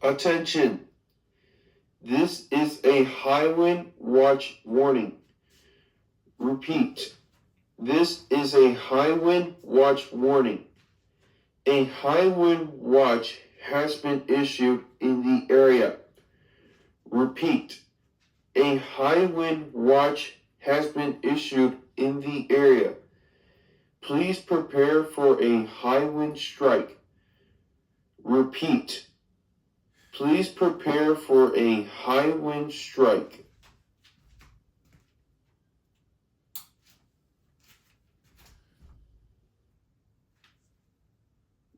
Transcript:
Attention! This is a high wind watch warning. Repeat. This is a high wind watch warning. A high wind watch has been issued in the area. Repeat. A high wind watch has been issued in the area. Please prepare for a high wind strike. Repeat. Please prepare for a high wind strike.